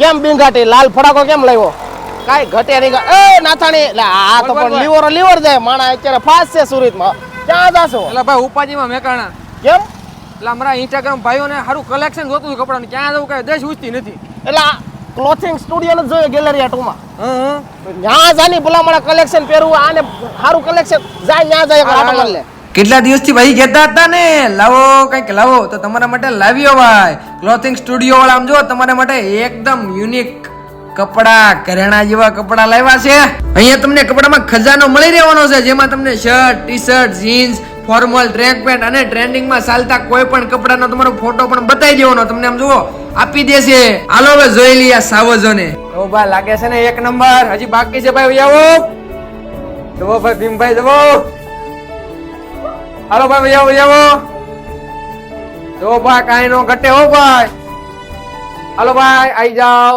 કેમ બિંગાટી લાલ ફડાકો કેમ લાવ્યો? કાઈ ઘટે નહીં. એ નાથાણી એટલે આ તો પણ લીવર જાય માણા અત્યારે ફાસ્ટ છે સુરતમાં. ક્યાં જાશો? એટલે ભાઈ ઉપાજીમાં મેકાણા. કેમ? એટલે અમારા ઇન્સ્ટાગ્રામ ભાઈઓને સારું કલેક્શન જોતું હતું કપડાનું. ક્યાં જવું કઈ દેશ ઉચતી નથી. એટલે ક્લોથિંગ સ્ટુડિયો ને જોઈએ ગેલેરિયા 2 માં. હા ત્યાં જાની ભલામણ કલેક્શન પહેરવું આને સારું કલેક્શન જાય ત્યાં જાય આટો મારી લે. કેટલા દિવસથી ભાઈ કહેતા હતા ને લાવો કંઈક લાવો તો તમારા માટે લાવ્યો ભાઈ. ક્લોથિંગ સ્ટુડિયો વાળા આમ જો તમારા માટે એકદમ યુનિક કપડા ઘરેણા જેવા કપડા લાવ્યા છે. અહીંયા તમને કપડામાં ખજાનો મળી રહેવાનો છે, જેમાં તમને shirt, T shirt, jeans, formal, track pant અને ટ્રેન્ડિંગમાં ચાલતા કોઈ પણ કપડાનો તમારો ફોટો પણ બતાવી દેવાનો. તમને આમ જુઓ આપી દેશે. હાલો હવે જોઈ લઈએ આ સાવજોને. ઓ ભાઈ લાગે છે ને એક નંબર. હજી બાકી છે ભાઈ. આવો જવો ભાઈ ભીમભાઈ જવો. હાલો ભાઈ આવો આવો. જો ભાઈ કાઈ નો ઘટે હો ભાઈ. હાલો ભાઈ આઈ જાઓ.